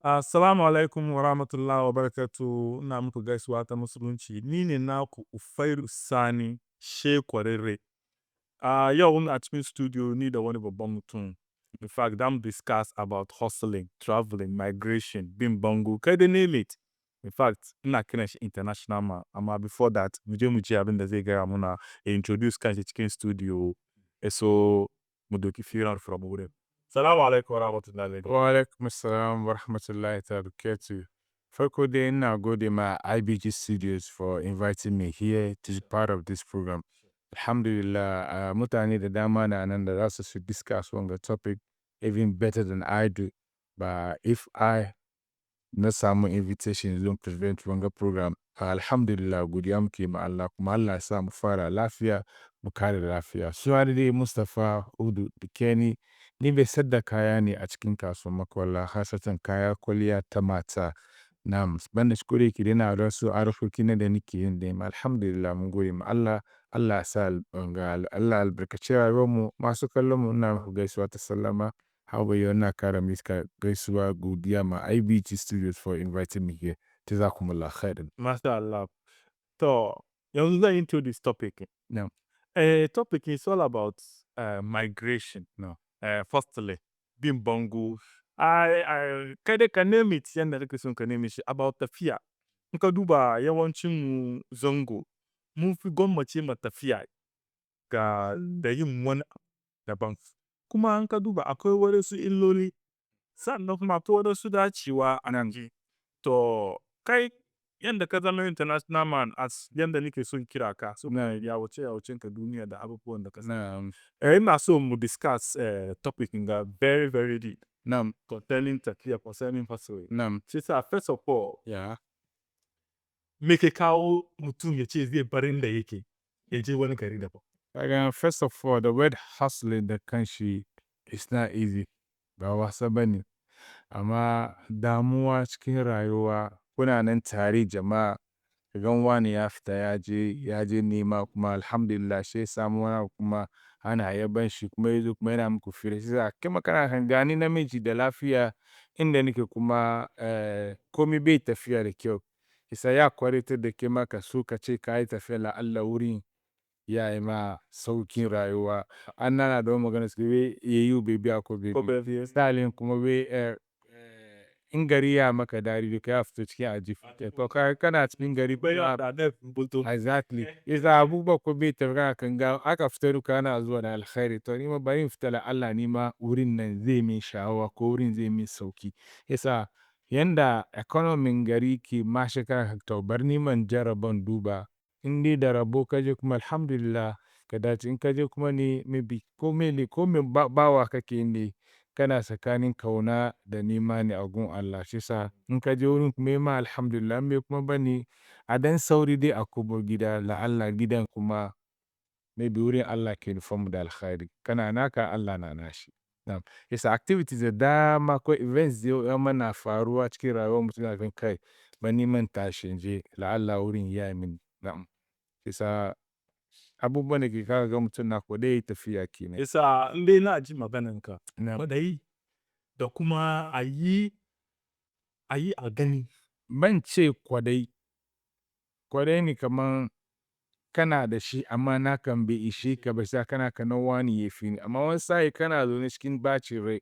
Assalamu alaikum wa rahmatullahi wa barakatu. Ina muku gaisuwa ta musulunci. Ni ne naku Ufailu Sani Shekwararre. Yau a cikin studio ni da wani babban mutum. In fact, I'm discuss about hustling, traveling, migration, bin bango, kai da name it. In fact, ina kiran shi international man. Amma before that, mu je mu ji abin da zai gaya muna introduce kanshi cikin studio. So, mu doki firan from wurin. Salamu alaikum wa rahmatullahi. Wa alaikum assalam wa rahmatullahi barakatuh. Farko dai ina gode ma IBG Studios for inviting me here to be part of this program. Alhamdulillah, mutane da dama na nan da za su discuss wanga topic even better than I do. But if I na samu invitation zon present wanga program, alhamdulillah godiya muke ma Allah kuma Allah ya sa mu fara lafiya mu kare lafiya. Suna dai Mustafa Hudu Dikerny. Ni bai sadda kaya ne a cikin kasuwar makwalla, hasatan kaya kwalliya ta mata. Na'am, banda shi kodai yake dai ina da wasu harkoki na da nake yin dai alhamdulillah mun gode ma Allah. Allah ya sa Allah albarkaci rayuwarmu. Masu kallon mu ina muku gaisuwa ta sallama. How are you? Ina kara mika gaisuwa godiya ma IBG Studios for inviting me here. Jazakumullah khairan. Masha Allah. So, yanzu zan into this topic. Na'am. Topic is all about migration. No. Firstly, bin bango. Kai dai ka name it yanda kake son ka name shi about tafiya. In ka duba yawancin mu zango, mun fi gwammace ma tafiya da yin wani abu daban. Kuma in ka duba akwai wadansu illoli, sannan kuma akwai wadansu dacewa a nan. To, kai yanda ka zama international man as yanda nake son kira ka, so yawacen ka duniya da abubuwan da ka sani. Ina so mu discuss topic ga very very deep. Na'am. Concerning tafiya, concerning hustling. Na'am. Shi sa first of all, Yeah. me ke kawo mutum ya ce zai bar inda yake ya je wani gari daban. First of all, the word hustling da kanshi is not easy. Ba wasa bane. Amma damuwa cikin rayuwa kuna nan tare jama'a, ka gan wani ya fita ya je nema kuma alhamdulillah shi ya samu wani abu kuma ana yaban shi kuma yazo kuma yana muku fira. Shi yasa kai ma kana kan gani namiji da lafiya inda nake kuma komai bai tafiya da kyau. Shi yasa ya kwaratar da kai ma ka so ka ce ka yi tafiya la'alla wurin ya yi ma saukin rayuwa. An nana da wani magana suke wai yayi bai biya ko bai biya. Sa'ilin kuma wai in gari ya maka dadi duka ya fito cikin aljihu. To kana cikin gari kuma exactly. Yasa abubuwa ko bai tafi kana kan ga aka fita duka ana zuwa da alkhairi. To ni ma bari in fita la'alla ni ma wurin nan zai min sha'awa ko wurin zai min sauki. Yasa yanda economy gari ke mashi kana to bar ni man jaraban duba. In dai da rabo ka je kuma alhamdulillah ka dace. In ka je kuma ne maybe ko me bawa kake ne kana tsakanin kauna da nema ne a gun Allah. Shi yasa in ka je wurin kuma ma alhamdulillah me kuma bane a dan sauri dai a kobo gida la'alla gidan kuma maybe wurin Allah ke nufan mu da alkhairi. Kana naka Allah na nashi. Na'am. Yasa activities da dama ko events da mana faruwa cikin rayuwar mutum na kan kai ba ni man tashi in je la'alla wurin ya yi min. Na'am. Yasa abubuwan da ke kawo ga mutum na ko dai tafiya kenan. Yasa in dai na ji magananka. Na'am. Kwaɗayi da kuma a yi a gani. Ban ce kwadai. Kwadai ne kaman kana da shi amma nakan bai ishe ka ba sai kana kana wani ya fi ni. Amma wani sa'i kana zaune cikin bacin rai.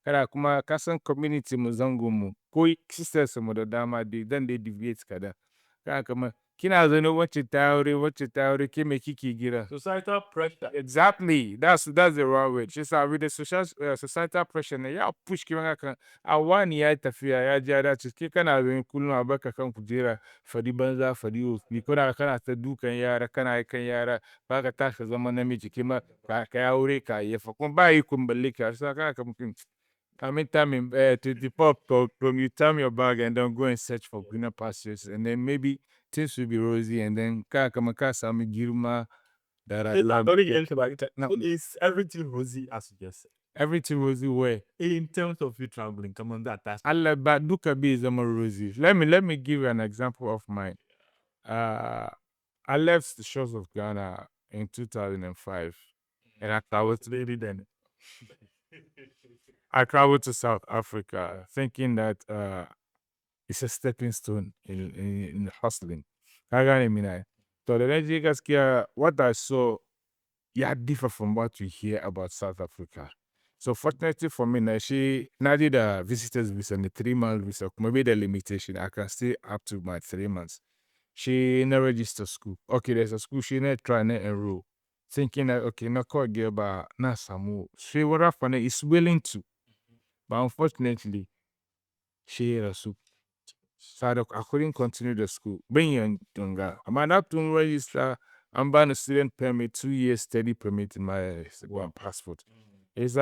Kana kuma ka san community mu zangon mu ko sisters mu da dama dai dan dai deviate kaɗan. Kana kaman kina zaune wacce ta aure ke me kike gira. Societal pressure. Exactly. That's the wrong word. Shi yasa with the societal pressure ne ya push ki maka kan a wani ya tafiya ya ji ya dace ke kana zaune kullum a baka kan kujera fadi banza fadi wofi kana ta dukan yara kana kan yara ba ka tashi zama namiji kima ka aure ka yafa kuma ba yi kun balle ka shi kana kaman time to the pop from you time your bag and then go and search for greener pastures and then maybe things will be rosy and then ka samu girma da Is everything rosy as you just said? everything rosy where In terms of you traveling, come on that's Allah ba duka bai zama rosy. Let me give you an example of mine. I left the shores of Ghana in 2005 and I was really then. I traveled to South Africa thinking that it's a stepping stone in hustling. Ka gane me na? To da na je gaskiya what I saw ya differ from what you hear about South Africa. So fortunately for me, na did a visitor's visa and the 3 month visa, maybe the limitation, I can stay up to my 3 months. She never register school. Okay, there's a school she not trying to enroll. Thinking that okay, no call girl, but na samu. She what is willing to, but unfortunately, she had a soup. So I couldn't continue the school. Bring young Tunga. I'm not to register. I'm buying a student permit, 2 years study permit in my passport. It's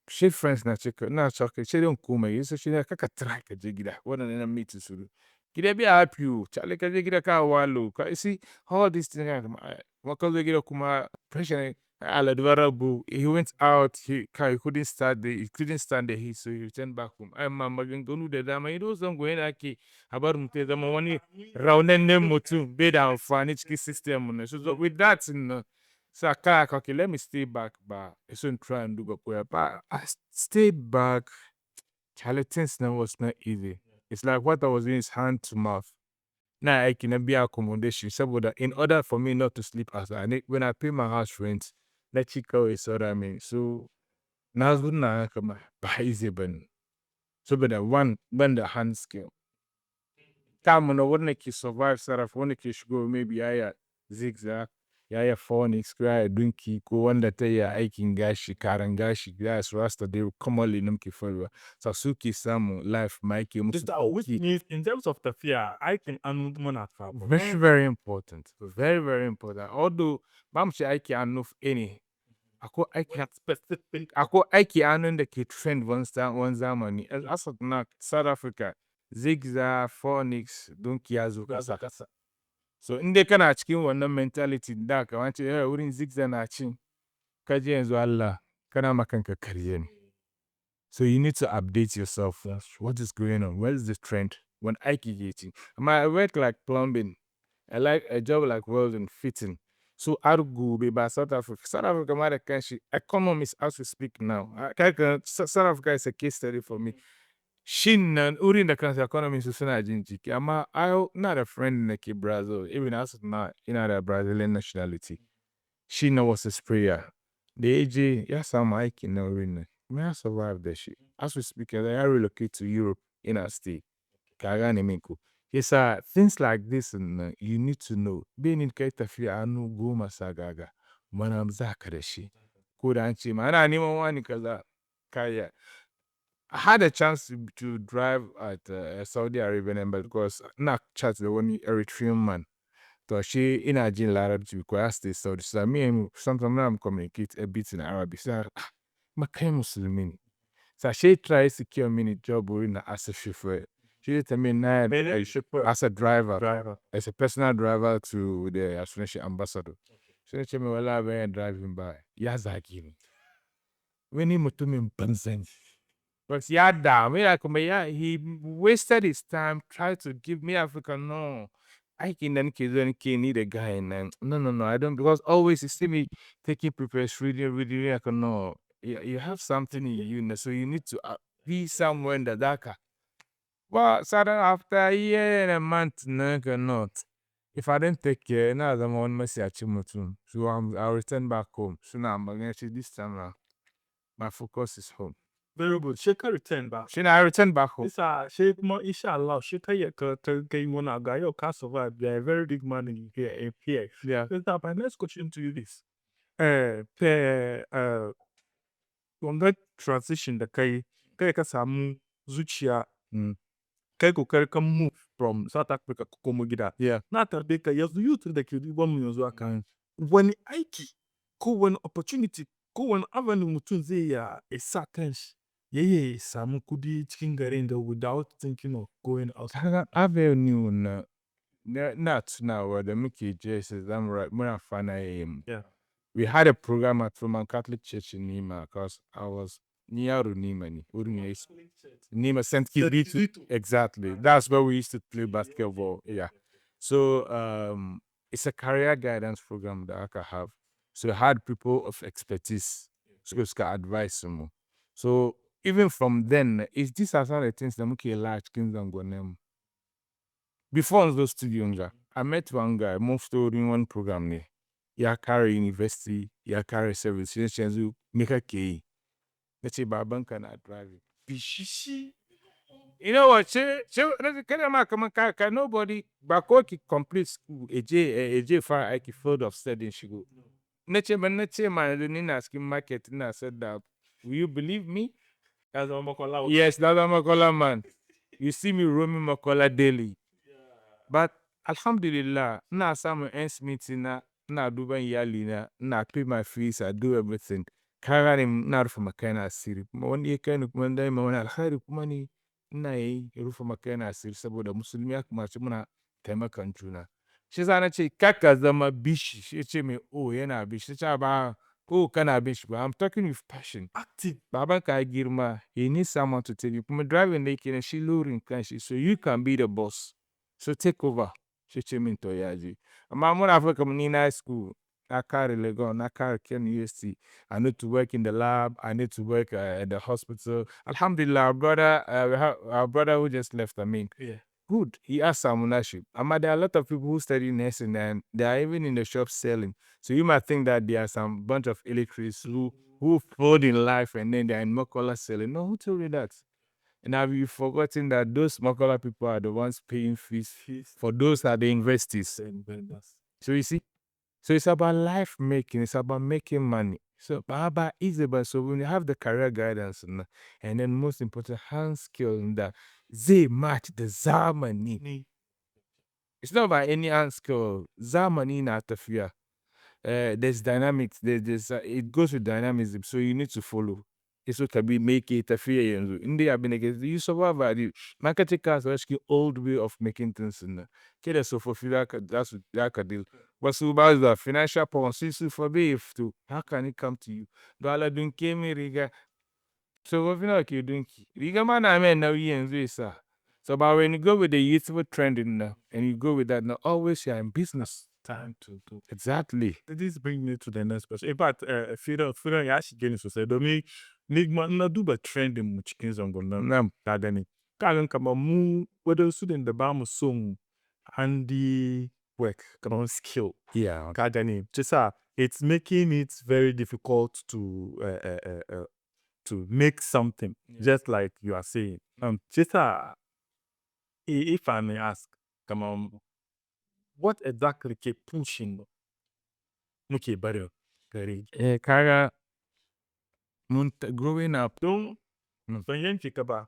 she friends na check na chocolate. She don't come. It's she na kaka try ka jigida. What an enemy to suru. Kida be happy you. Chale ka jigida ka walo. You see all these things. Wakal jigida kuma pressure. Aladvarabu. He went out. He couldn't start the. He couldn't stand the heat, so he returned back home. I'm magangonu de dama. He doesn't go in aki. About mute dama wani raunene mutu. Be da amfani chiki system. So with that, so okay, let me stay back, but I shouldn't try and do but I stayed back. Charlie things now was not easy. It's like what I was doing is hand to mouth. Now I can be accommodation. So that in order for me not to sleep as I need when I pay my house rent, let you go is what I mean. So now it's not come by easy ben. So but the one when the hand skill. Time on one like you survive, sort of one like you should go maybe I zigzag. Ya phonics, ya dunki, ko wanda ta yi aikin gashi, karan gashi, gas rasta dai commonly namke falwa. So suki samu life make Which means in terms of the fear, I think woman at travel. very, very important. Very, very important. Although mamshi aiki anuf any. Ako aiki anun da ke trend one zamani. As of now, South Africa, zigzag, phonics, dunki ya zo kasa. So in dai kana cikin wannan mentality da ka wance wurin zigzag na cin ka je yanzu Allah kana makanka karye ne. So you need to update yourself. What is going on? Where is the trend? When aiki ke ci. I work like plumbing. I like a job like welding, fitting. So Argo ba South Africa. South Africa ma da kanshi economists as we speak now. South Africa is a case study for me. Shin nan wurin da kansa economists suna jin jiki. Amma not a friend da ke Brazil. Even as na ina da Brazilian nationality. She was a sprayer. The AJ, ya samu aiki na wurin nan. May I survive that shit? As we speak, I relocate to Europe in a state. Kagane Minko. Yes, things like this, and you need to know. Being in Kaitafi, anu goma sagaga. Manamzaka da shi. Kudanchi, mana anima wani kaza. Kaya. I had a chance to drive at Saudi Arabian embassy because not chat the one Eritrean man. So she in a jail Arab because I stay Saudi. So me and sometimes I'm communicate a bit in Arabic. So Makai Muslimin. So she tries to secure me a job as a chauffeur. She tell me now as a driver, as a personal driver to the Australian ambassador. So she tell me well I'm driving by. Yazaki. When he mutumin banzen. But yeah, damn, he wasted his time trying to give me Africa. No, I can then need a guy and then no, I don't because always you see me taking prepares really like no, you have something in you, so you need to be somewhere in the darker. Well, sudden after a year and a month, no, not. If I didn't take care, now I'm on my Chimutum. So I'll return back home. So now I'm going to this time around. My focus is home. Very good. She can return back. I return back home. She more inshallah. She tell you you wanna go. You can't survive. You're a very big man in here. Yeah. My next question to you is, wanga transition da kai ka samu zuciya kai kokari kan move from South Africa ka komo gida. Yeah. Na tarbe ka yanzu youth da ke duban mu yanzu akan wani aiki ko wani opportunity ko wani avenue mutum zai ya sa kanshi ya samu kudi cikin garin da without thinking of going out. Kaga avenue na tunawa da muke je sai zamu muna fana Yeah. We had a program at Roman Catholic Church in Nima because I was near Nima. Nima St. Kitts. Exactly. That's where we used to play basketball. Yeah. So it's a career guidance program that I can have. So I had people of expertise so I can advise them. So even from then, it's these are some of the things that make a large kings and go name. Before I was studio, I met one guy, most in one program. Yeah, carry university, yeah, carry service, you make a key. Let's say Baban cannot drive it. Bishishi. You know what? Nobody, Bakoki complete school, a far I field of studying she go. Nature, man, the Nina asking market, and I said that. Will you believe me? That's Omokola. Yes, that's Makola man. You see me roaming Makola daily. But Alhamdulillah, na some ends meeting na do ban yali na pay my fees, I do everything. Kara him na rufa makana asiri. One year kind of one day, man, Alhari kumani na rufa makana asiri saboda Muslimi akumachi muna tema kanjuna. She's an achi kaka zama bishi. She me oh yana bishi. She ba oh kana bishi. But I'm talking with passion. Active. Baba kai girma. He needs someone to tell you. Kuma driving naked and she luring kanshi. So you can be the boss. So take over. She me to yaji. I'm when I work in high school. I carry Legon, I carry Ken UST. I need to work in the lab. I need to work at the hospital. Alhamdulillah, our brother who just left. I mean, Yeah. good. He has some ownership. There are a lot of people who study nursing and they are even in the shop selling. So you might think that there are some bunch of electrics who failed in life and then they're in Mokola selling. No, who told you that? And have you forgotten that those Mokola people are the ones paying fees for those are the investors? So you see, so it's about life making, it's about making money. So Baba is about, so when you have the career guidance and then most important hand skill in that they match the Zamani. It's not about any hand skill. Zamani not the fear. There's dynamics, it goes with dynamism, so you need to follow. It's what can be make it a fear. In the abinegate, you survive by the marketing cars rescue old way of making things in the Keda so for that's that deal. But so about the financial policy for be if to how can it come to you? Dollar don't came riga. So what you know you doing? Riga man I mean now you and this sir. So but when you go with the youthful trend in now and you go with that now always you're in business. Time to do. Exactly. This brings me to the next question. In fact, Fira ya shige ni sosai domin ni na duba trending mu cikin zangon nan ka gani. Kagan kamar mu wadansu da ba mu son handy work, kamar skill. Yeah. Ka gani. Chisa, it's making it very difficult to make something, just like you are saying. Chisa, if I may ask, come on, what exactly keep pushing muke barin gari? Kaga growing up. Don ban yanke ka ba.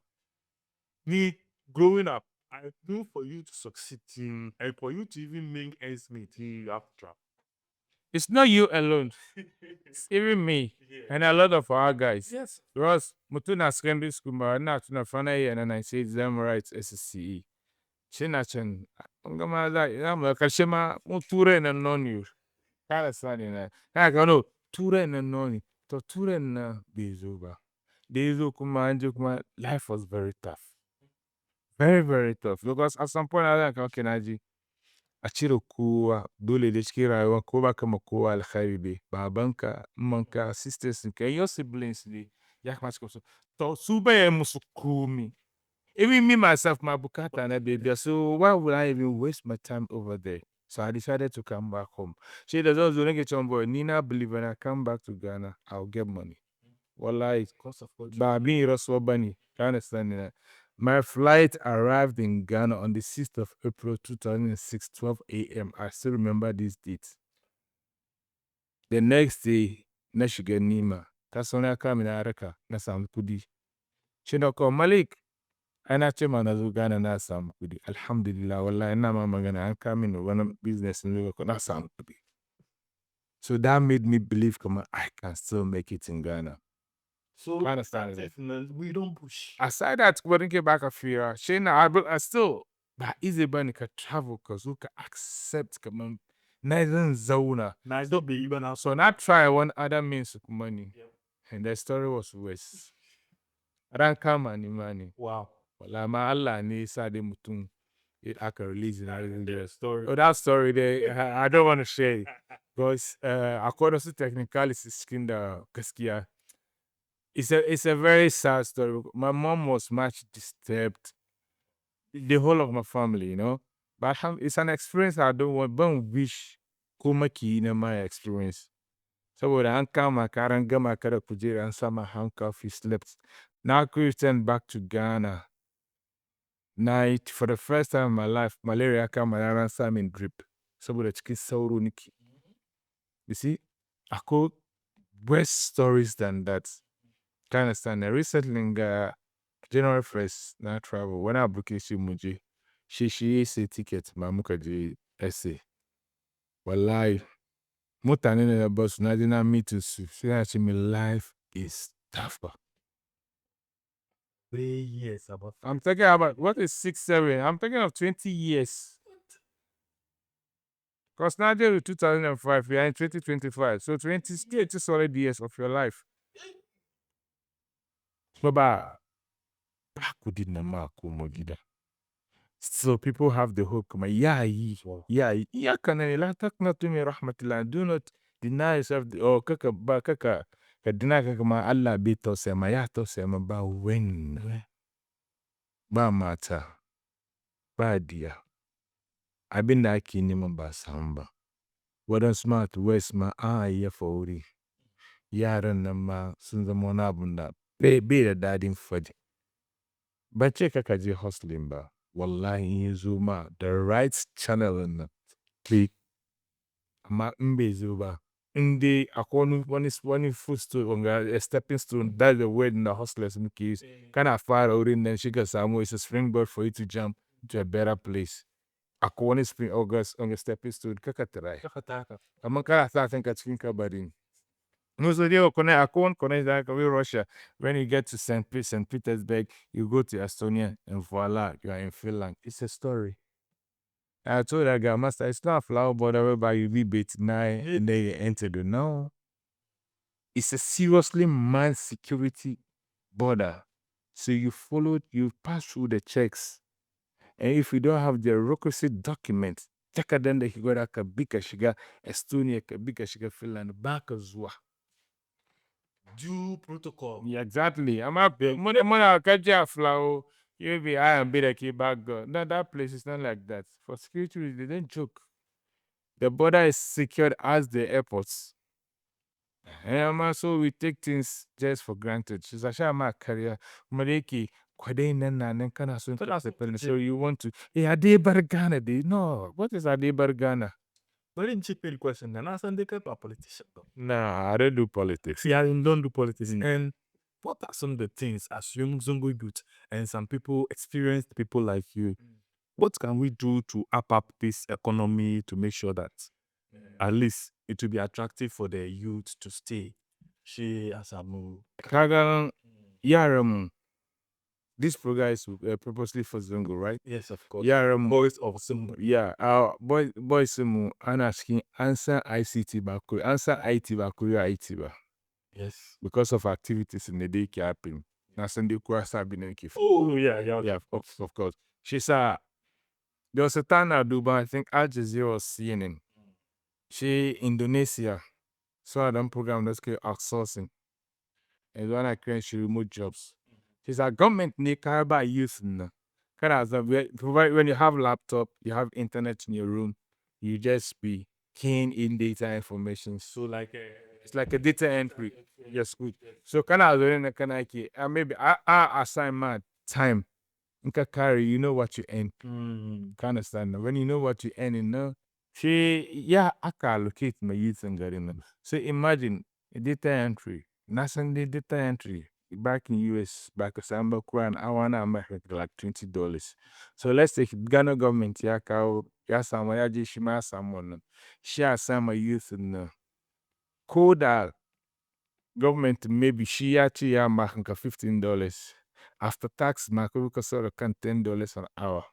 Ni growing up, I knew for you to succeed and for you to even make ends meet, you have to travel. It's not you alone. It's even me and a lot of our guys. Yes. Because Mutuna secondary school, but not to fana and I say exam rights SSCE. Chinachin. Ungama that I'm a Kashima Muture and non you. Kalasani. I go no Ture and non to Ture and Bizuba. Dezo Kuma life was very tough. Very, very tough. Because at some point I like okay, Naji. A cire kowa dole da cikin rayuwa ko baka ma kowa alkhairi dai babanka manka sisters ka your siblings dai ya kamata ka so to su baya musu komi even me myself my bukata na baby so why would I even waste my time over there so I decided to come back home she does also get on board Nina believe when I come back to Ghana I'll get money wallahi ba bin rasuwa bane ka understand that. My flight arrived in Ghana on the 6th of April 2006, 12 a.m. I still remember this date. The next day, na shiga Nima. Ta sauna kama na haraka na samu kudi. Shi na kawo Malik. Ana ce ma na zo Ghana na samu kudi. Alhamdulillah, wallahi ina ma magana an kama ni wani business in na samu kudi. So that made me believe I can still make it in Ghana. So we don't push. Aside that, we didn't get back a fear. Shana, I still, but easy bunny can travel because who can accept come neither zona. Nice, don't be even out. So not try one other means of money. Yep. And the story was worse. I don't come any money. Wow. Well, my Allah ni sade mutum. I can release the story. Oh, that story there, I don't want to share it. Because according to technicalities, skin the gaskiya. It's a very sad story. My mom was much disturbed. The whole of my family, But it's an experience I don't wish Kumaki in my experience. So when I come, I can't get my car kujira and some handcuff, he slept. Now Christian back to Ghana. Night for the first time in my life, malaria came and I ran in drip. So with the chicken sauru niki. You see, I could worse stories than that. Kind of understand. Recently, January 1st, na travel. When I book it, Muji, she is a ticket, Mamuka J essay. Wallahi, Mutani in the bus, na didn't meet to see actually my life is tougher. 3 years about. I'm talking about what is 6, 7? I'm talking of 20 years. Because now they're 2005, we are in 2025. So 20 solid years of your life. Baba, back did na Mogida. So people have the hope. Yeah, can I talk not to me, Rahmatullah. Do not deny yourself. Oh, kaka, deny kaka Allah bito sema ya to sema ba when ba mata ba dia. I've been like kinima ba samba. What a smart west ma yeah for uri. Yaran nama sunza mona bunda. Be the daddy fudge. But check kaka hustling ba. Wallahi Zuma, the right channel in the ma Zuba. In the according one footstool on a stepping stone, that's the word in the hustlers in keys. Kind of far out in then she got some it's a springboard for you to jump to a better place. According spring August on a stepping stone, kakatrai. I'm a kind of think at Finka Badin. No, so they will connect. I can't connect that with Russia. When you get to St. Petersburg, you go to Estonia, and voila, you are in Finland. It's a story. I told that guy, Master, it's not a flower border whereby you be bait nine and then you enter the no. It's a seriously manned security border. So you pass through the checks. And if you don't have the requisite documents, check out then the Higoda Kabika Shiga, Estonia Kabika Shiga Finland, back as well. Due protocol. Yeah, exactly. I'm up there. I'll catch you a flower. You'll be I am be the key back girl. No, that place is not like that. For security, they don't joke. The border is secured as the airports. And so we take things just for granted. She's a shama career. Maliki, so you want to, yeah, Ade Bargana. No, what is Ade Bargana? Very cheap question. And as they a politician. Nah, I don't do politics. Yeah, you don't do politics. And what are some of the things as young Zongo youth and some people, experienced people like you, what can we do to up this economy to make sure that at least it will be attractive for the youth to stay? She as a move. Kagan Yaram. This program is purposely for Zongo, right? Yes, of course. Yaram. Voice of Zongo. Yeah, our boy Sumu, I'm asking answer ICT Baku, answer IT Baku, IT ba. Yes. Because of activities in the day capping. Now, Sunday Kwasa been Oh, yeah, of course. She said, there was a time I do, but I think Al Jazeera or CNN. She Indonesia. So I done program that's called outsourcing. And when I create she remote jobs. She said, government need by youth. Provide when you have laptop, you have internet in your room, you just be keying in data information. So like it's like a data entry. Yes, good. So maybe I assign my time. Carry, you know what you earn. Can understand. When you know what you earn, I can allocate my youth and getting. So imagine a data entry, national data entry. Back in US, back in Samba Kwan, I want to make like $20. So let's take Ghana government, someone, Shima, someone, share some youth and code government maybe she actually making $15. After tax, Makuka sort of $10 an hour.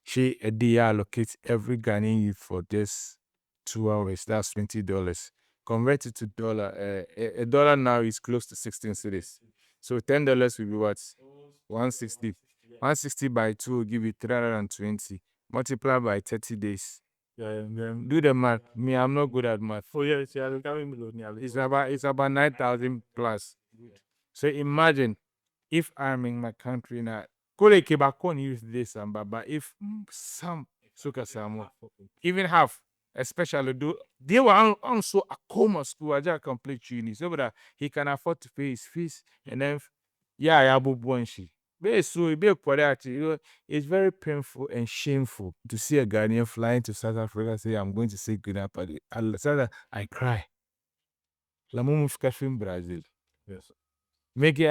She a day allocates every Ghanaian youth for just 2 hours. That's $20. Converted to dollar, a dollar now is close to 16 cedis. So $10 will be what? 160. 160 by 2 will give you 320. Multiply by 30 days. Do the math. Me, I'm not good at math. Oh, yes, It's about 9,000 plus. So imagine if I'm in my country now, ko da yake ba kowane youth zai samu ba, but if some suka samu, even half, especially do they were also a coma school a ja complete uni saboda he can afford to pay his fees and then ya abubuwan shi. Bai so bai kware a ce, it's very painful and shameful to see a Ghanaian flying to South Africa say I'm going to say goodnight party. I cry. Lamu mun fi karfin Brazil. Yes. Make it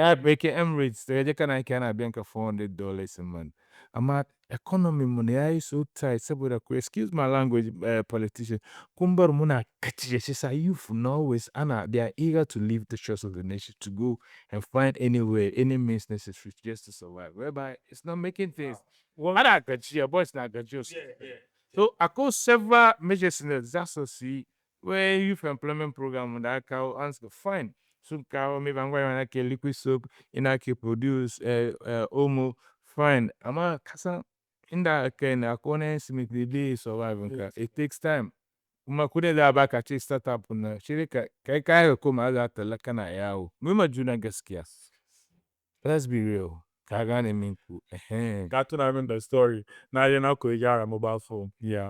Emirates, da kana biyan ka $400 a month. Amma economy mu ne yayi so tight saboda ku excuse my language, politician, kun bar muna kaciye shi sa youth na always they are eager to leave the shores of the nation to go and find anywhere, any means necessary just to survive. Whereby it's not making things. Ana gajiya, boys na gajiya. So akwai several measures in the disaster see where youth employment program da aka kawo an suka fine. Sun kawo maybe an gwada mana ke liquid soap, ina ke produce omo, fine. Amma kasan inda aka yi na akwai wani estimate da bai survive ka. It takes time. Kuma kudin za a baka ce startup na shi kai ka koma za ta talla kana yawo. Mu yi ma juna gaskiya. Let's be real. Ka gane min ku. Ka tuna min da story. Na je na koyi gyara mobile phone. Yeah.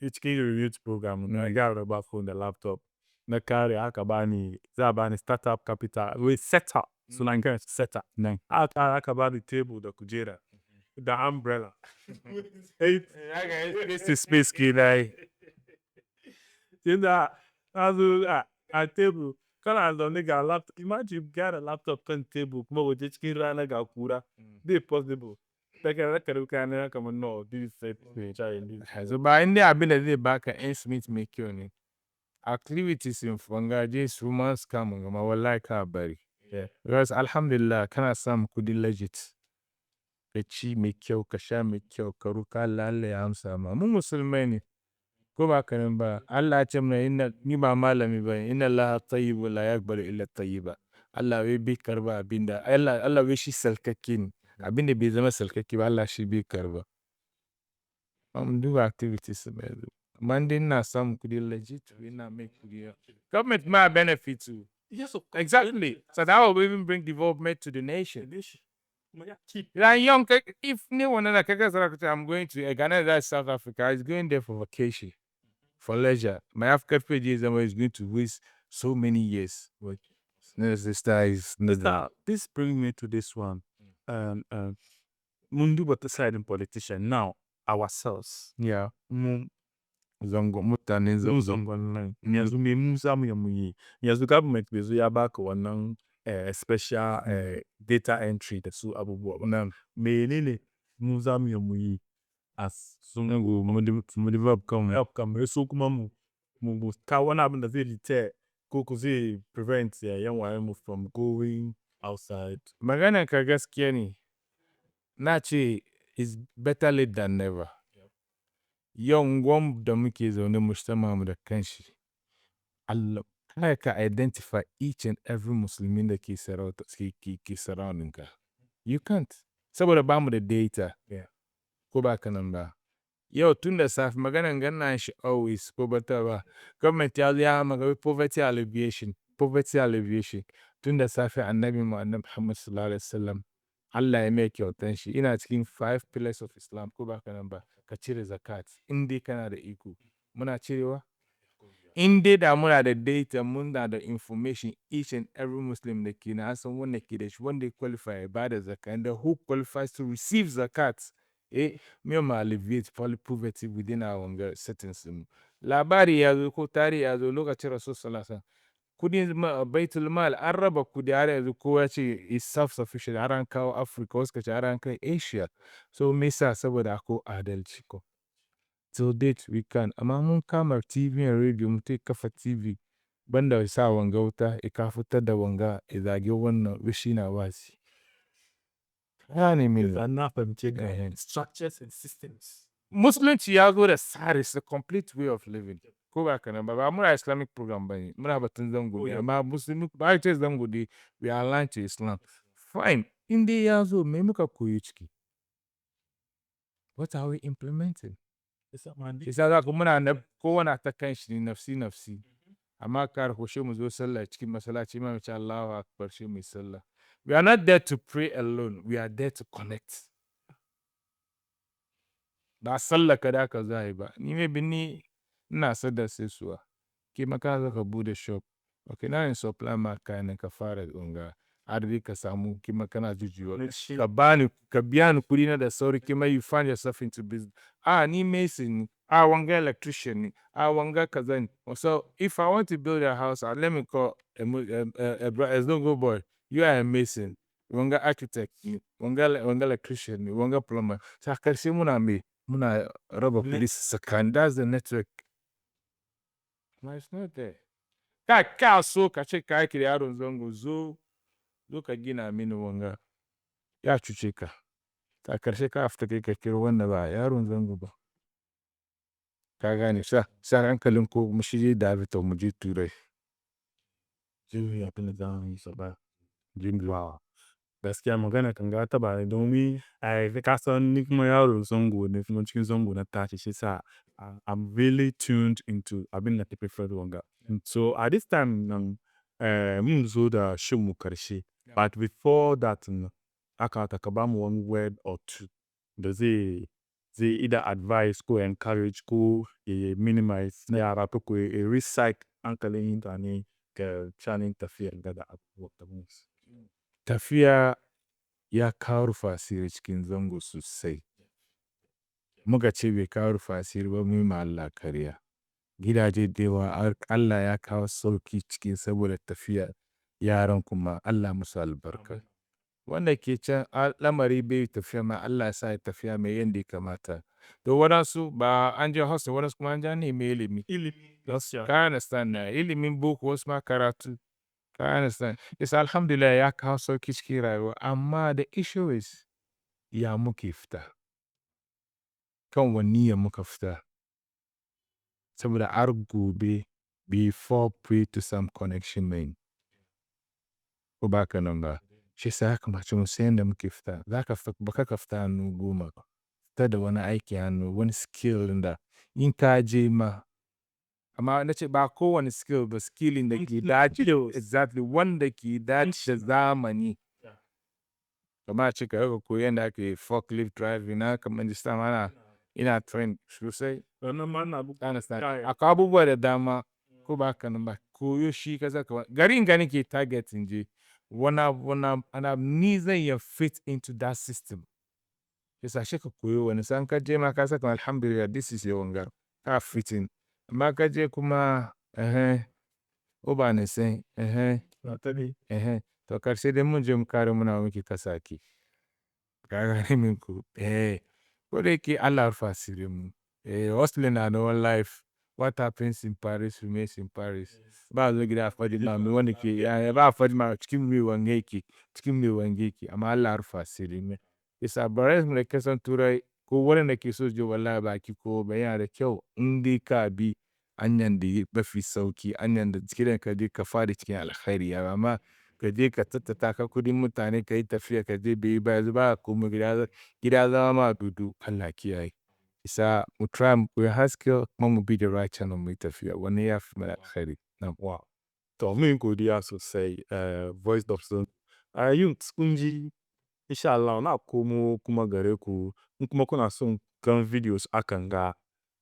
Cikin youth program na gyara mobile phone da laptop. Na kare aka bani, za a bani startup capital. Wai setup. Sunan kan setup. Aka bani table da kujera. Da umbrella. Space ke na yi. Tunda na zo a table. Kana zaune ga laptop. Imagine gyara laptop kan table kuma waje cikin rana ga kura. Bai possible. Daga kayan kamar no, this is So ba inda abin da zai baka Smith mai kyau ne. Activities in fanga just romance kamun gama wallahi ka bari. Because alhamdulillah kana samun kudi legit. Ka ci mai kyau, ka sha mai kyau, ka roka Allah ya amsa ma. Mu musulmai ne. Ko ba kanin ba. Allah ya ce mana ni ba malami ba ne. Inna Allah tayyibu la yaqbalu illa tayyiba. Allah wai bai karba abinda. Allah wai shi salkake ne. Abinda bai zama salkake ba Allah shi bai karba. Do activities mai zo. Monday na samun kudi legit, we na make kudi. Government ma benefit too. Yes, exactly. So that will even bring development to the nation. Like young, if anyone like I'm going to Ghana, that's South Africa, is going there for vacation, for leisure. My African PG is going to waste so many years. But this brings me to this one. Mundu but deciding politician now ourselves. Yeah. Zongo mutane zongo nan. Yanzu me mu za mu yi mu yi. Yanzu government bai zo ya baka wannan special data entry da su abubuwa ba. Menene mu za mu yi mu yi as Zongo mu develop kan help kan so kuma mu kawo wani abin da zai deter ko zai prevent yan waye mu from going outside. Magana ka gaskiya ne. Na ce is better late than never. Yau gwam da muke zaune mujtama mu da kanshi. Allah ka identify each and every Muslimin da ke surrounding ka. You can't. Saboda ba mu da data. Ko ba ka nan ba. Yau tun da safe maganan ganna shi always ko bata ba. Government ya zo ya magana poverty alleviation. Tun da safe annabi Muhammad sallallahu alaihi wasallam Allah ya mai kyautan shi. Ina cikin 5 pillars of Islam ko ba ka nan ba. Ka cire zakat. In dai kana da iko. Muna cirewa? In dai da muna da data, muna da information each and every Muslim da ke na san wanda ke da shi, wanda ya qualify ya ba da zakat, and who qualifies to receive zakat. Me ma alleviate poverty within our settings. Labari ya zo ko tarihi ya zo lokacin Rasul sallallahu alaihi wasallam. Kudin baitul mal an raba kudi har yanzu kowa ce is self-sufficient har an kawo Africa, wasu ka ce har an kai Asia. So me sa saboda ako adalci ko. Till date we can. Amma mun kama TV and radio mutum kafa TV banda sa wanga wuta ka fitar da wanga zage wannan wishi na wasi. Ya ne min. Na fahimce structures and systems. Musulunci ya zo da tsari, is a complete way of living. Ko ba kana ba muna Islamic program bane. Muna batun zango ne amma Muslim ba ce zango dai we are aligned to Islam. Fine. In dai ya zo me muka koyi ciki? What are we implementing? Isa za ku muna kowane ta kan shi nafsi. Amma kar hoshe mu zo sallah cikin masallaci ma mace Allahu akbar shi mai sallah. We are not there to pray alone. We are there to connect. Ba sallah ka da ka zai ba. Ni maybe ni ina sadar sai suwa. Ke maka za ka bude shop. Okay, na in supply ma kayan ka fara unga. Har ka samu kima kana jujuwa. Ka biya ni kuɗi na da sauri kima you find yourself into business. Ni mason ni. Wanga electrician ni. Wanga kaza ni. So if I want to build a house, let me call a Zongo boy. You are a mason. Wanga architect ni. Wanga electrician ni. Wanga plumber. Sa karshe muna raba kuɗi sakan. That's the network. No, it's not there. Ka so ka ce ka aiki da yaron Zongo zo ka gina mini wanga. Ya cuce ka. Ta karshe ka fita kai ka kira wanda ba yaron Zongo ba. Ka gane sa hankalin ko mu shi da fita mu je Turai. Jin abin da za mu yi saba. Wow. Gaskiya magana kan ga ta ba domin ka san ni kuma yaron Zongo ne kuma cikin Zongo na tashi shi sa I'm really tuned into abin da ta prefer wanga. So at this time nan mun zo da shin mu karshe. But before that aka ka ba mu one word or two da zai either advise ko encourage ko minimize na yara ko recite hankalin mutane ga shanin tafiyar da abubuwa da mu. Tafiya ya kawo rufa asiri cikin Zongo sosai. Muka ce bai kawo rufa asiri ba mu yi ma Allah kariya. Gidaje da yawa Allah ya kawo sauki cikin saboda tafiya yaran kuma Allah musu albarka. Wanda ke can lamari bai tafiya ma Allah sa ya tafiya mai yadda ya kamata. To waɗansu ba an je hostel waɗansu kuma an ja nemi ilimi. Ka understand na ilimin boko wasu ma karatu. Ka understand. Yes, alhamdulillah ya kawo sauki cikin rayuwa amma the issue is ya muke fita. Kan wani ya muka fita. Saboda har gobe before pray to some connection main. Ko ba ka nan ba. Shi sa ya kamace mu sayan da muke fita. Za ka baka ka fita hannu goma. Fita da wani aiki hannu, wani skill da in ka je ma. Amma na ce ba kowane skill ba skillin da ke dace exactly wanda ke dace da zamani. Kama ce ka yau koyon da ake forklift driving na kamar jista mana ina train sosai. Akwai abubuwa da dama ko ba ka nan ba. Koyo shi ka zaka garin gani ke targeting je. Wana ni zan ya fit into that system. Yasa shi ka koyo wani san ka je ma ka saka alhamdulillah this is your wanga. Ka fit in. Amma ka je kuma o ba ne sai to karshe dai mun je mu kare muna muke kasaki. Ka gane min ku ko da yake Allah rufa asiri mu. Hustling na no one life. What happens in Paris remains in Paris. Ba zo gida faɗi ma mu wanda ke ba faɗi ma cikin mai wangeki amma Allah rufa asiri mu. Yasa bare mu da kasan Turai ko wanda ke so je wallahi baki ko bayan da kyau in dai ka bi hanyar da mafi sauki hanyar da cikin ka je ka fara cikin alkhairi amma ka je ka tattata ka kudin mutane ka yi tafiya ka je bai ba zuba kuma gida zama ma dudu Allah kiyaye. Isa mu try mu koyi haske kuma mu bi the right channel mu yi tafiya wani ya fi mana alkhairi. Wow. To mun godiya sosai Voice of Zongo. Youth kun ji insha Allah na komo kuma gare ku in kuma kuna son kan videos akan ga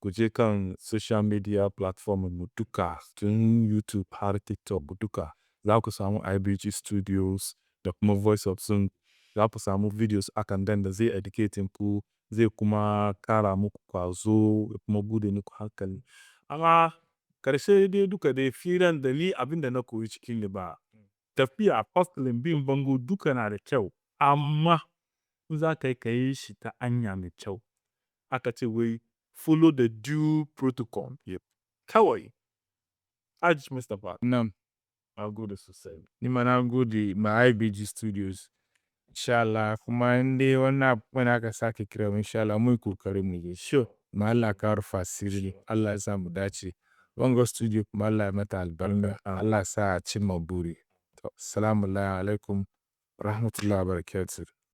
ku je kan social media platform mu duka tun YouTube har TikTok duka za ku samu IBG Studios da kuma Voice of Zongo. Za ku samu videos akan dan da zai educating ku zai kuma kara muku kwazo da kuma bude muku hankali. Amma karshe dai duka dai firan da ni abin da na koyi cikin ba tafiya hustling bin bango duka na da kyau amma in za ka yi shi ta hanya mai kyau aka ce wai follow the due protocol. Kawai Hajj Mustapha. Nam. Na gode sosai. Ni ma na gode ma IBG Studios. Insha Allah kuma inda wani aka sake kira mu insha Allah mu kokari mu yi. Sure. Ma Allah ka rufa asiri. Allah ya sa mu dace. Zongo Studio kuma Allah ya mata albarka. Allah ya sa a cimma buri. Assalamu alaikum rahmatullahi wa barakatuh.